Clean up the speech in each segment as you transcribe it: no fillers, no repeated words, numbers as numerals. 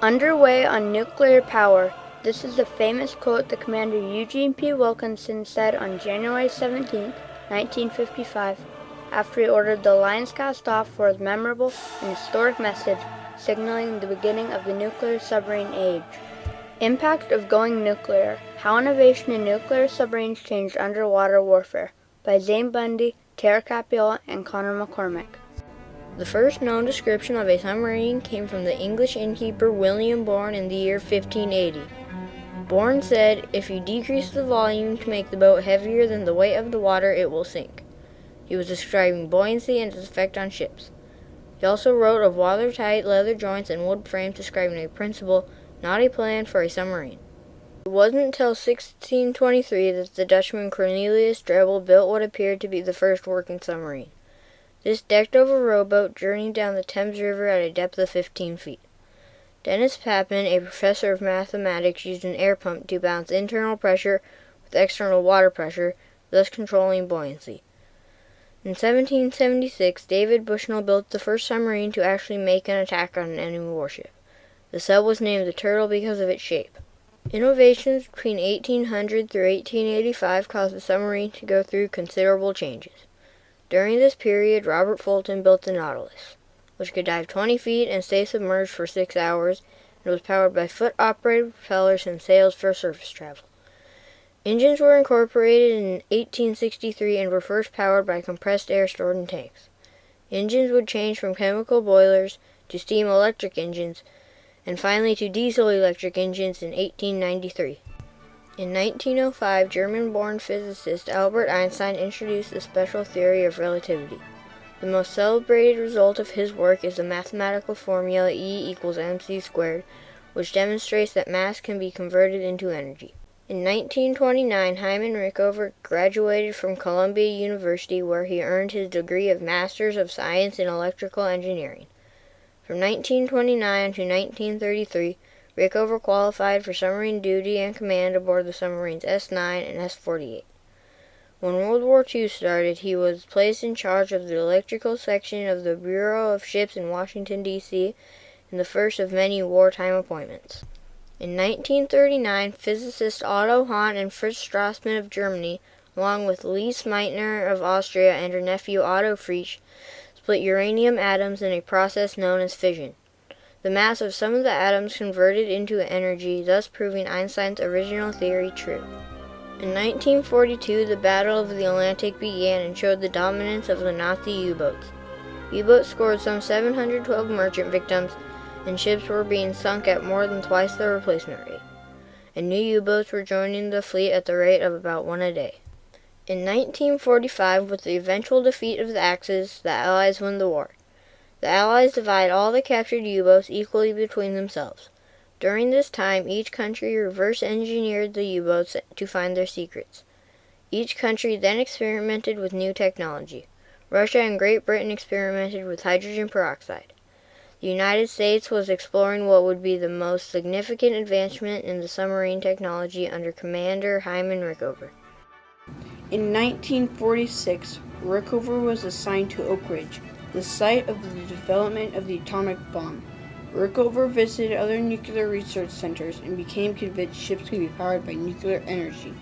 Underway on nuclear power. This is the famous quote that Commander Eugene P. Wilkinson said on January 17, 1955, after he ordered the lines cast off for his memorable and historic message signaling the beginning of the nuclear submarine age. Impact of going nuclear. How innovation in nuclear submarines changed underwater warfare, by Zane Bundy, Tara Capiola, and Connor McCormick. The first known description of a submarine came from the English innkeeper William Bourne in the year 1580. Bourne said, "If you decrease the volume to make the boat heavier than the weight of the water, it will sink." He was describing buoyancy and its effect on ships. He also wrote of watertight leather joints and wood frames, describing a principle, not a plan, for a submarine. It wasn't until 1623 that the Dutchman Cornelius Drebbel built what appeared to be the first working submarine. This decked-over rowboat journeyed down the Thames River at a depth of 15 feet. Dennis Papin, a professor of mathematics, used an air pump to balance internal pressure with external water pressure, thus controlling buoyancy. In 1776, David Bushnell built the first submarine to actually make an attack on an enemy warship. The sub was named the Turtle because of its shape. Innovations between 1800 through 1885 caused the submarine to go through considerable changes. During this period, Robert Fulton built the Nautilus, which could dive 20 feet and stay submerged for 6 hours, and was powered by foot-operated propellers and sails for surface travel. Engines were incorporated in 1863 and were first powered by compressed air stored in tanks. Engines would change from chemical boilers to steam-electric engines, and finally to diesel-electric engines in 1893. In 1905, German-born physicist Albert Einstein introduced the special theory of relativity. The most celebrated result of his work is the mathematical formula E=mc², which demonstrates that mass can be converted into energy. In 1929, Hyman Rickover graduated from Columbia University, where he earned his degree of Masters of Science in Electrical Engineering. From 1929 to 1933, Rickover qualified for submarine duty and command aboard the submarines S-9 and S-48. When World War II started, he was placed in charge of the electrical section of the Bureau of Ships in Washington, D.C., in the first of many wartime appointments. In 1939, physicists Otto Hahn and Fritz Strassmann of Germany, along with Lise Meitner of Austria and her nephew Otto Frisch, split uranium atoms in a process known as fission. The mass of some of the atoms converted into energy, thus proving Einstein's original theory true. In 1942, the Battle of the Atlantic began and showed the dominance of the Nazi U-boats. U-boats scored some 712 merchant victims, and ships were being sunk at more than twice their replacement rate. And new U-boats were joining the fleet at the rate of about one a day. In 1945, with the eventual defeat of the Axis, the Allies won the war. The Allies divide all the captured U-boats equally between themselves. During this time, each country reverse-engineered the U-boats to find their secrets. Each country then experimented with new technology. Russia and Great Britain experimented with hydrogen peroxide. The United States was exploring what would be the most significant advancement in the submarine technology under Commander Hyman Rickover. In 1946, Rickover was assigned to Oak Ridge, the site of the development of the atomic bomb. Rickover visited other nuclear research centers and became convinced ships could be powered by nuclear energy.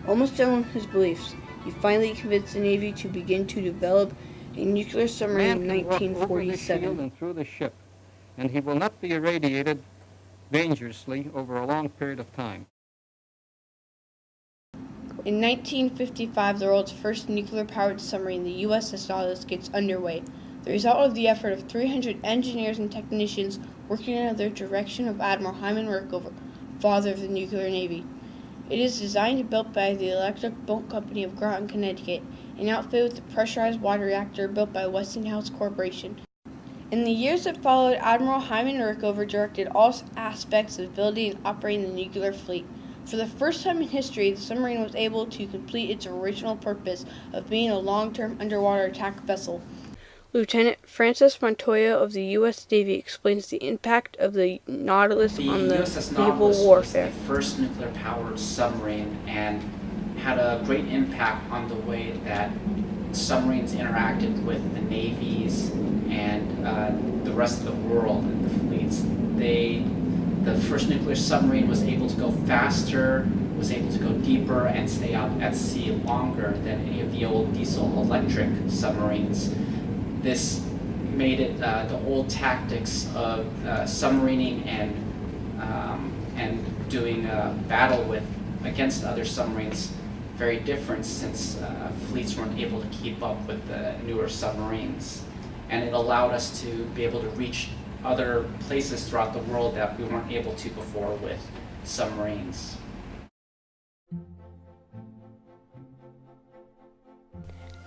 Almost done with his beliefs, he finally convinced the Navy to begin to develop a nuclear submarine in 1947. Over the shield and through the ship, and he will not be irradiated dangerously over a long period of time. In 1955, the world's first nuclear-powered submarine, the USS Nautilus, gets underway. The result of the effort of 300 engineers and technicians working under the direction of Admiral Hyman Rickover, father of the nuclear navy. It is designed and built by the Electric Boat Company of Groton, Connecticut, and outfitted with a pressurized water reactor built by Westinghouse Corporation. In the years that followed, Admiral Hyman Rickover directed all aspects of building and operating the nuclear fleet. For the first time in history, the submarine was able to complete its original purpose of being a long-term underwater attack vessel. Lieutenant Francis Montoya of the U.S. Navy explains the impact of the Nautilus on the naval warfare. Was the first nuclear-powered submarine and had a great impact on the way that submarines interacted with the navies and the rest of the world and the fleets. They The first nuclear submarine was able to go faster, was able to go deeper, and stay out at sea longer than any of the old diesel-electric submarines. This made it the old tactics of submarining and doing battle against other submarines very different, since fleets weren't able to keep up with the newer submarines. And it allowed us to be able to reach other places throughout the world that we weren't able to before with submarines.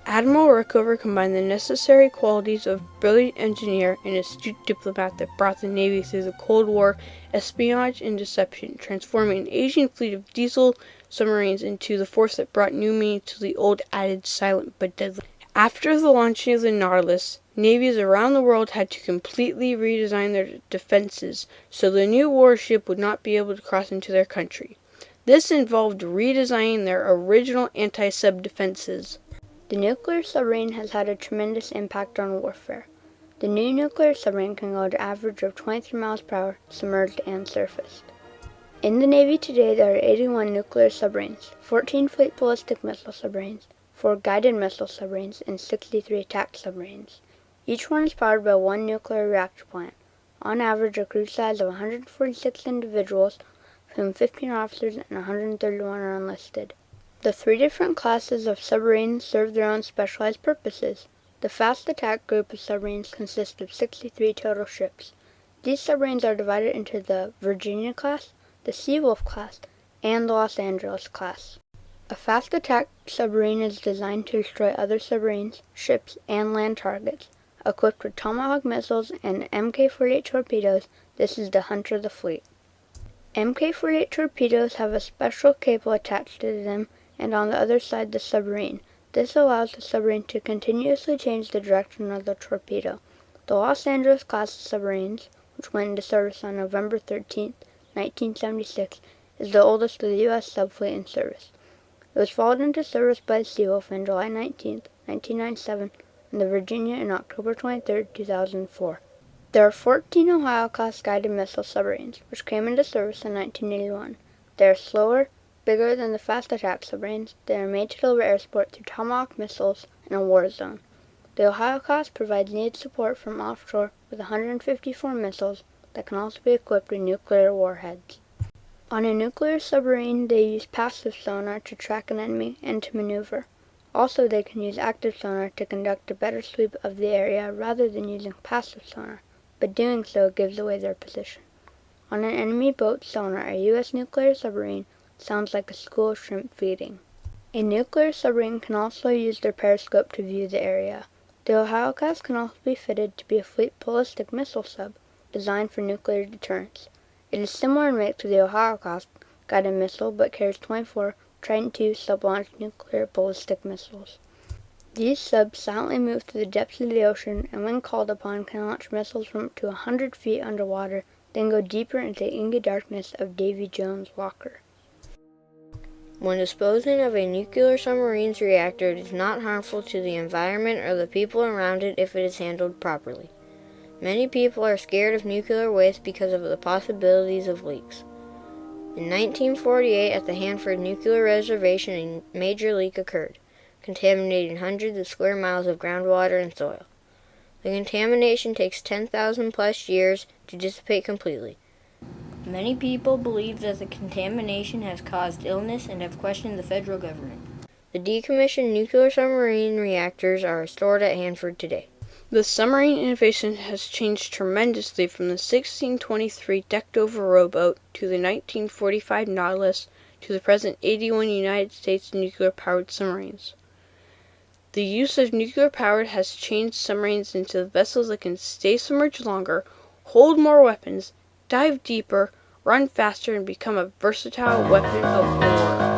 Admiral Rickover combined the necessary qualities of brilliant engineer and astute diplomat that brought the Navy through the Cold War espionage and deception, transforming an aging fleet of diesel submarines into the force that brought new meaning to the old adage silent but deadly. After the launching of the Nautilus, navies around the world had to completely redesign their defenses so the new warship would not be able to cross into their country. This involved redesigning their original anti-sub defenses. The nuclear submarine has had a tremendous impact on warfare. The new nuclear submarine can go at an average of 23 miles per hour, submerged and surfaced. In the Navy today, there are 81 nuclear submarines, 14 fleet ballistic missile submarines, 4 guided missile submarines, and 63 attack submarines. Each one is powered by one nuclear reactor plant. On average, a crew size of 146 individuals, of whom 15 are officers and 131 are enlisted. The 3 different classes of submarines serve their own specialized purposes. The fast attack group of submarines consists of 63 total ships. These submarines are divided into the Virginia class, the Seawolf class, and the Los Angeles class. A fast attack submarine is designed to destroy other submarines, ships, and land targets. Equipped with Tomahawk missiles and Mk-48 torpedoes, this is the Hunter of the fleet. Mk-48 torpedoes have a special cable attached to them and on the other side the submarine. This allows the submarine to continuously change the direction of the torpedo. The Los Angeles class of submarines, which went into service on November 13, 1976, is the oldest of the U.S. subfleet in service. It was followed into service by the Seawolf on July 19, 1997, and the Virginia on October 23, 2004. There are 14 Ohio-class guided missile submarines, which came into service in 1981. They are slower, bigger than the fast attack submarines. They are made to deliver air support through Tomahawk missiles in a war zone. The Ohio class provides needed support from offshore with 154 missiles that can also be equipped with nuclear warheads. On a nuclear submarine, they use passive sonar to track an enemy and to maneuver. Also, they can use active sonar to conduct a better sweep of the area rather than using passive sonar, but doing so gives away their position. On an enemy boat sonar, a U.S. nuclear submarine sounds like a school shrimp feeding. A nuclear submarine can also use their periscope to view the area. The Ohio class can also be fitted to be a fleet ballistic missile sub designed for nuclear deterrence. It is similar in make to the Ohio class guided missile but carries 24 Trident II sub-launched nuclear ballistic missiles. These subs silently move through the depths of the ocean and when called upon can launch missiles from up to 100 feet underwater, then go deeper into the inky darkness of Davy Jones' locker. When disposing of a nuclear submarine's reactor, it is not harmful to the environment or the people around it if it is handled properly. Many people are scared of nuclear waste because of the possibilities of leaks. In 1948, at the Hanford Nuclear Reservation, a major leak occurred, contaminating hundreds of square miles of groundwater and soil. The contamination takes 10,000 plus years to dissipate completely. Many people believe that the contamination has caused illness and have questioned the federal government. The decommissioned nuclear submarine reactors are stored at Hanford today. The submarine Innovation has changed tremendously from the 1623 decked-over rowboat to the 1945 Nautilus to the present 81 United States nuclear-powered submarines. The use of nuclear power has changed submarines into vessels that can stay submerged longer, hold more weapons, dive deeper, run faster, and become a versatile weapon of war.